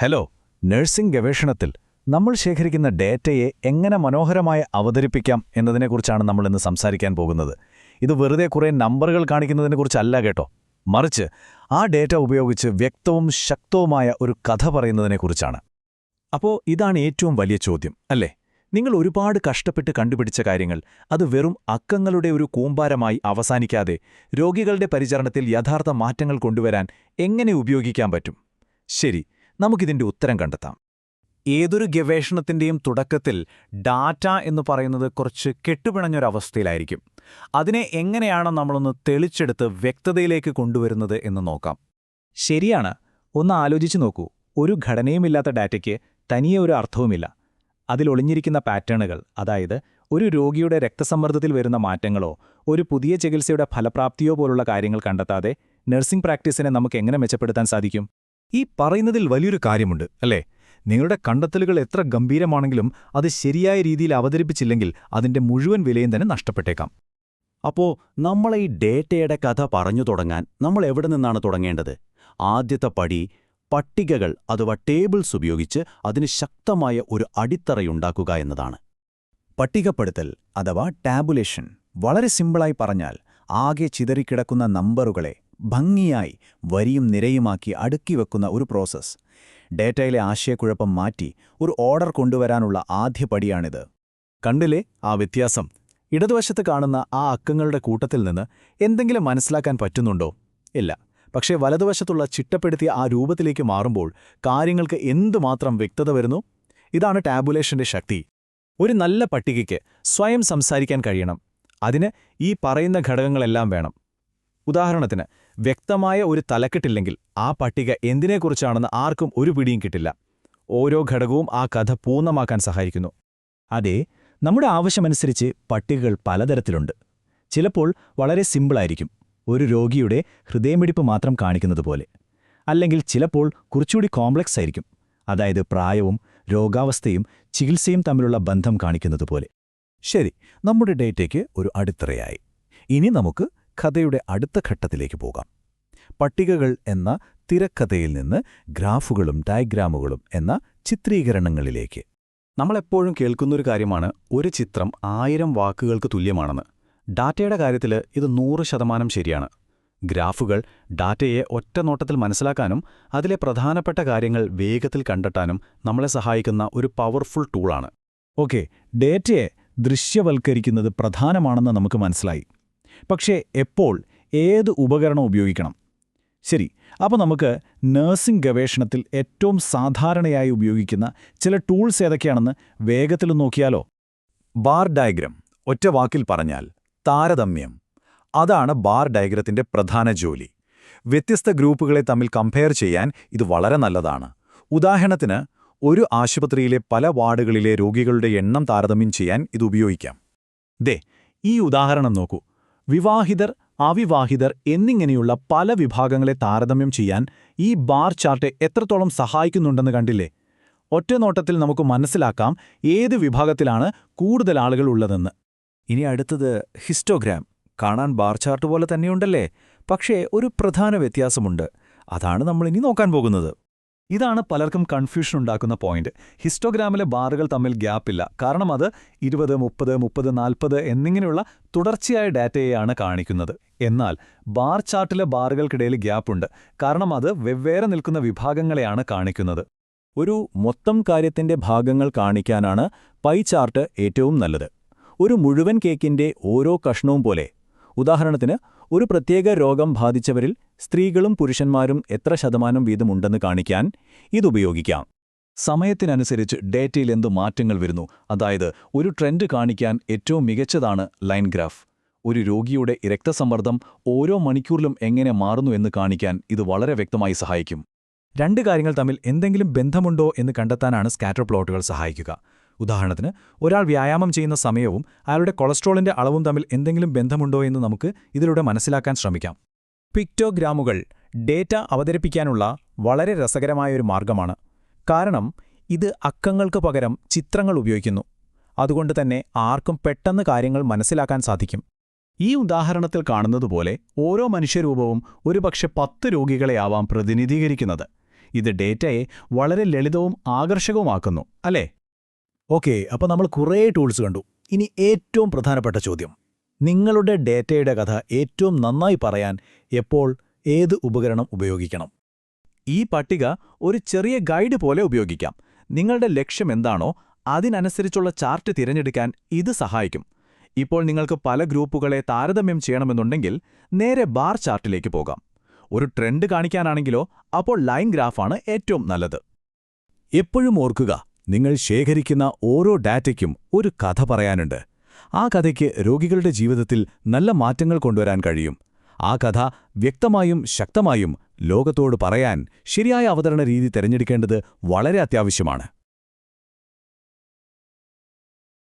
Hello, nursing ഗവേഷണത്തിൽ നമ്മൾ ശേഖരിക്കുന്ന ഡേറ്റയെ എങ്ങനെ മനോഹരമായി അവതരിപ്പിക്കാം എന്നതിനെക്കുറിച്ചാണ് നമ്മൾ ഇന്ന് സംസാരിക്കാൻ പോകുന്നത്. ഇത് വെറുതെ കുറേ നമ്പറുകൾ കാണിക്കുന്നതിനെക്കുറിച്ചല്ല കേട്ടോ, മറിച്ച് ആ ഡേറ്റ ഉപയോഗിച്ച് വ്യക്തവും ശക്തവുമായ ഒരു കഥ പറയുന്നതിനെക്കുറിച്ചാണ്. അപ്പോൾ ഇതാണ് ഏറ്റവും വലിയ ചോദ്യം, അല്ലേ? നിങ്ങൾ ഒരുപാട് കഷ്ടപ്പെട്ട് കണ്ടുപിടിച്ച കാര്യങ്ങൾ അത് വെറും അക്കങ്ങളുടെ ഒരു കൂമ്പാരമായി അവസാനിക്കാതെ രോഗികളുടെ പരിചരണത്തിൽ യഥാർത്ഥ മാറ്റങ്ങൾ കൊണ്ടുവരാൻ എങ്ങനെ ഉപയോഗിക്കാൻ പറ്റും? ശരി, നമുക്കിതിന്റെ ഉത്തരം കണ്ടെത്താം. ഏതൊരു ഗവേഷണത്തിന്റെയും തുടക്കത്തിൽ ഡാറ്റ എന്ന് പറയുന്നത് കുറച്ച് കെട്ടുപിണഞ്ഞൊരവസ്ഥയിലായിരിക്കും. അതിനെ എങ്ങനെയാണ് നമ്മളൊന്ന് തെളിച്ചെടുത്ത് വ്യക്തതയിലേക്ക് കൊണ്ടുവരുന്നത് എന്ന് നോക്കാം. ശരിയാണ്, ഒന്ന് ആലോചിച്ചു നോക്കൂ. ഒരു ഘടനയുമില്ലാത്ത ഡാറ്റയ്ക്ക് തനിയെ ഒരു അർത്ഥവുമില്ല. അതിലൊളിഞ്ഞിരിക്കുന്ന പാറ്റേണുകൾ, അതായത് ഒരു രോഗിയുടെ രക്തസമ്മർദ്ദത്തിൽ വരുന്ന മാറ്റങ്ങളോ ഒരു പുതിയ ചികിത്സയുടെ ഫലപ്രാപ്തിയോ പോലുള്ള കാര്യങ്ങൾ കണ്ടെത്താതെ നഴ്സിംഗ് പ്രാക്ടീസിനെ നമുക്ക് എങ്ങനെ മെച്ചപ്പെടുത്താൻ സാധിക്കും? ഈ പറയുന്നതിൽ വലിയൊരു കാര്യമുണ്ട്, അല്ലേ? നിങ്ങളുടെ കണ്ടെത്തലുകൾ എത്ര ഗംഭീരമാണെങ്കിലും അത് ശരിയായ രീതിയിൽ അവതരിപ്പിച്ചില്ലെങ്കിൽ അതിന്റെ മുഴുവൻ വിലയും തന്നെ നഷ്ടപ്പെട്ടേക്കാം. അപ്പോൾ നമ്മളെ ഈ ഡേറ്റയുടെ കഥ പറഞ്ഞു തുടങ്ങാൻ നമ്മൾ എവിടെ നിന്നാണ് തുടങ്ങേണ്ടത്? ആദ്യത്തെ പടി പട്ടികകൾ അഥവാ ടേബിൾസ് ഉപയോഗിച്ച് അതിന് ശക്തമായ ഒരു അടിത്തറയുണ്ടാക്കുക എന്നതാണ്. പട്ടികപ്പെടുത്തൽ അഥവാ ടാബുലേഷൻ വളരെ സിമ്പിളായി പറഞ്ഞാൽ ആകെ ചിതറിക്കിടക്കുന്ന നമ്പറുകളെ ഭംഗിയായി വരിയും നിരയുമാക്കി അടുക്കിവെക്കുന്ന ഒരു പ്രോസസ്സ്. ഡേറ്റയിലെ ആശയക്കുഴപ്പം മാറ്റി ഒരു ഓർഡർ കൊണ്ടുവരാനുള്ള ആദ്യപടിയാണിത്. കണ്ടില്ലേ ആ വ്യത്യാസം? ഇടതുവശത്ത് കാണുന്ന ആ അക്കങ്ങളുടെ കൂട്ടത്തിൽ നിന്ന് എന്തെങ്കിലും മനസ്സിലാക്കാൻ പറ്റുന്നുണ്ടോ? ഇല്ല. പക്ഷേ വലതുവശത്തുള്ള ചിട്ടപ്പെടുത്തിയ ആ രൂപത്തിലേക്ക് മാറുമ്പോൾ കാര്യങ്ങൾക്ക് എന്തുമാത്രം വ്യക്തത വരുന്നു? ഇതാണ് ടാബുലേഷന്റെ ശക്തി. ഒരു നല്ല പട്ടികയ്ക്ക് സ്വയം സംസാരിക്കാൻ കഴിയണം. അതിന് ഈ പറയുന്ന ഘടകങ്ങളെല്ലാം വേണം. ഉദാഹരണത്തിന്, വ്യക്തമായ ഒരു തലക്കെട്ടില്ലെങ്കിൽ ആ പട്ടിക എന്തിനെക്കുറിച്ചാണെന്ന് ആർക്കും ഒരു പിടിയും കിട്ടില്ല. ഓരോ ഘടകവും ആ കഥ പൂർണ്ണമാക്കാൻ സഹായിക്കുന്നു. അതെ, നമ്മുടെ ആവശ്യമനുസരിച്ച് പട്ടികകൾ പലതരത്തിലുണ്ട്. ചിലപ്പോൾ വളരെ സിമ്പിളായിരിക്കും, ഒരു രോഗിയുടെ ഹൃദയമിടിപ്പ് മാത്രം കാണിക്കുന്നതുപോലെ. അല്ലെങ്കിൽ ചിലപ്പോൾ കുറച്ചുകൂടി കോംപ്ലക്സ് ആയിരിക്കും, അതായത് പ്രായവും രോഗാവസ്ഥയും ചികിത്സയും തമ്മിലുള്ള ബന്ധം കാണിക്കുന്നതുപോലെ. ശരി, നമ്മുടെ ഡേറ്റയ്ക്ക് ഒരു അടിത്തറയായി. ഇനി നമുക്ക് കഥയുടെ അടുത്ത ഘട്ടത്തിലേക്ക് പോകാം. പട്ടികകൾ എന്ന തിരക്കഥയിൽ നിന്ന് ഗ്രാഫുകളും ഡയഗ്രാമുകളും എന്ന ചിത്രീകരണങ്ങളിലേക്ക്. നമ്മളെപ്പോഴും കേൾക്കുന്നൊരു കാര്യമാണ് ഒരു ചിത്രം 1000 വാക്കുകൾക്ക് തുല്യമാണെന്ന്. ഡാറ്റയുടെ കാര്യത്തിൽ ഇത് 100% ശരിയാണ്. ഗ്രാഫുകൾ ഡാറ്റയെ ഒറ്റനോട്ടത്തിൽ മനസ്സിലാക്കാനും അതിലെ പ്രധാനപ്പെട്ട കാര്യങ്ങൾ വേഗത്തിൽ കണ്ടെത്താനും നമ്മളെ സഹായിക്കുന്ന ഒരു പവർഫുൾ ടൂളാണ്. ഓക്കെ, ഡേറ്റയെ ദൃശ്യവൽക്കരിക്കുന്നത് പ്രധാനമാണെന്ന് നമുക്ക് മനസ്സിലായി. പക്ഷേ എപ്പോൾ, ഏത് ഉപകരണം ഉപയോഗിക്കണം? ശരി, അപ്പോൾ നമുക്ക് നഴ്സിംഗ് ഗവേഷണത്തിൽ ഏറ്റവും സാധാരണയായി ഉപയോഗിക്കുന്ന ചില ടൂൾസ് ഏതൊക്കെയാണെന്ന് വേഗത്തിൽ നോക്കിയാലോ? ബാർ ഡയഗ്രം, ഒറ്റ വാക്കിൽ പറഞ്ഞാൽ താരതമ്യം. അതാണ് ബാർ ഡയഗ്രത്തിന്റെ പ്രധാന ജോലി. വ്യത്യസ്ത ഗ്രൂപ്പുകളെ തമ്മിൽ കമ്പയർ ചെയ്യാൻ ഇത് വളരെ നല്ലതാണ്. ഉദാഹരണത്തിന്, ഒരു ആശുപത്രിയിലെ പല വാർഡുകളിലെ രോഗികളുടെ എണ്ണം താരതമ്യം ചെയ്യാൻ ഇത് ഉപയോഗിക്കാം. ദേ, ഈ ഉദാഹരണം നോക്കൂ. വിവാഹിതർ, അവിവാഹിതർ എന്നിങ്ങനെയുള്ള പല വിഭാഗങ്ങളെ താരതമ്യം ചെയ്യാൻ ഈ ബാർ ചാർട്ട് എത്രത്തോളം സഹായിക്കുന്നുണ്ടെന്ന് കണ്ടില്ലേ? ഒറ്റനോട്ടത്തിൽ നമുക്ക് മനസ്സിലാക്കാം ഏത് വിഭാഗത്തിലാണ് കൂടുതൽ ആളുകൾ ഉള്ളതെന്ന്. ഇനി അടുത്തത് ഹിസ്റ്റോഗ്രാം. കാണാൻ ബാർ ചാർട്ട് പോലെ തന്നെയുണ്ടല്ലേ? പക്ഷേ ഒരു പ്രധാന വ്യത്യാസമുണ്ട്. അതാണ് നമ്മളിനി നോക്കാൻ പോകുന്നത്. ഇതാണ് പലർക്കും കൺഫ്യൂഷൻ ഉണ്ടാക്കുന്ന പോയിന്റ്. ഹിസ്റ്റോഗ്രാമിലെ ബാറുകൾ തമ്മിൽ ഗ്യാപ്പില്ല, കാരണം അത് 20, 30, 30, 40 എന്നിങ്ങനെയുള്ള തുടർച്ചയായ ഡാറ്റയെയാണ് കാണിക്കുന്നത്. എന്നാൽ ബാർ ചാർട്ടിലെ ബാറുകൾക്കിടയിൽ ഗ്യാപ്പുണ്ട്, കാരണം അത് വെവ്വേറെ നിൽക്കുന്ന വിഭാഗങ്ങളെയാണ് കാണിക്കുന്നത്. ഒരു മൊത്തം കാര്യത്തിന്റെ ഭാഗങ്ങൾ കാണിക്കാനാണ് പൈ ചാർട്ട് ഏറ്റവും നല്ലത്. ഒരു മുഴുവൻ കേക്കിന്റെ ഓരോ കഷ്ണവും പോലെ. ഉദാഹരണത്തിന്, ഒരു പ്രത്യേക രോഗം ബാധിച്ചവരിൽ സ്ത്രീകളും പുരുഷന്മാരും എത്ര ശതമാനം വീതമുണ്ടെന്ന് കാണിക്കാൻ ഇതുപയോഗിക്കാം. സമയത്തിനനുസരിച്ച് ഡേറ്റയിൽ എന്തു മാറ്റങ്ങൾ വരുന്നു, അതായത് ഒരു ട്രെൻഡ് കാണിക്കാൻ ഏറ്റവും മികച്ചതാണ് ലൈൻ ഗ്രാഫ്. ഒരു രോഗിയുടെ രക്തസമ്മർദ്ദം ഓരോ മണിക്കൂറിലും എങ്ങനെ മാറുന്നു എന്ന് കാണിക്കാൻ ഇത് വളരെ വ്യക്തമായി സഹായിക്കും. രണ്ട് കാര്യങ്ങൾ തമ്മിൽ എന്തെങ്കിലും ബന്ധമുണ്ടോ എന്ന് കണ്ടെത്താനാണ് സ്കാറ്റർ പ്ലോട്ടുകൾ സഹായിക്കുക. ഉദാഹരണത്തിന്, ഒരാൾ വ്യായാമം ചെയ്യുന്ന സമയവും അയാളുടെ കൊളസ്ട്രോളിന്റെ അളവും തമ്മിൽ എന്തെങ്കിലും ബന്ധമുണ്ടോ എന്ന് നമുക്ക് ഇതിലൂടെ മനസ്സിലാക്കാൻ ശ്രമിക്കാം. പിക്ടോഗ്രാമുകൾ ഡേറ്റ അവതരിപ്പിക്കാനുള്ള വളരെ രസകരമായൊരു മാർഗമാണ്. കാരണം ഇത് അക്കങ്ങൾക്ക് പകരം ചിത്രങ്ങൾ ഉപയോഗിക്കുന്നു. അതുകൊണ്ട് തന്നെ ആർക്കും പെട്ടെന്ന് കാര്യങ്ങൾ മനസ്സിലാക്കാൻ സാധിക്കും. ഈ ഉദാഹരണത്തിൽ കാണുന്നതുപോലെ ഓരോ മനുഷ്യരൂപവും ഒരുപക്ഷെ 10 രോഗികളെയാവാം പ്രതിനിധീകരിക്കുന്നത്. ഇത് ഡേറ്റയെ വളരെ ലളിതവും ആകർഷകവുമാക്കുന്നു അല്ലേ? ഓക്കെ, അപ്പോൾ നമ്മൾ കുറേ ടൂൾസ് കണ്ടു. ഇനി ഏറ്റവും പ്രധാനപ്പെട്ട ചോദ്യം: നിങ്ങളുടെ ഡേറ്റയുടെ കഥ ഏറ്റവും നന്നായി പറയാൻ എപ്പോൾ ഏത് ഉപകരണം ഉപയോഗിക്കണം? ഈ പട്ടിക ഒരു ചെറിയ ഗൈഡ് പോലെ ഉപയോഗിക്കാം. നിങ്ങളുടെ ലക്ഷ്യം എന്താണോ അതിനനുസരിച്ചുള്ള ചാർട്ട് തിരഞ്ഞെടുക്കാൻ ഇത് സഹായിക്കും. ഇപ്പോൾ നിങ്ങൾക്ക് പല ഗ്രൂപ്പുകളെ താരതമ്യം ചെയ്യണമെന്നുണ്ടെങ്കിൽ നേരെ ബാർ ചാർട്ടിലേക്ക് പോകാം. ഒരു ട്രെൻഡ് കാണിക്കാനാണെങ്കിലോ അപ്പോൾ ലൈൻ ഗ്രാഫാണ് ഏറ്റവും നല്ലത്. എപ്പോഴും ഓർക്കുക, നിങ്ങൾ ശേഖരിക്കുന്ന ഓരോ ഡാറ്റയ്ക്കും ഒരു കഥ പറയാനുണ്ട്. ആ കഥയ്ക്ക് രോഗികളുടെ ജീവിതത്തിൽ നല്ല മാറ്റങ്ങൾ കൊണ്ടുവരാൻ കഴിയും. ആ കഥ വ്യക്തമായും ശക്തമായും ലോകത്തോട് പറയാൻ ശരിയായ അവതരണ രീതി തിരഞ്ഞെടുക്കേണ്ടത് വളരെ അത്യാവശ്യമാണ്.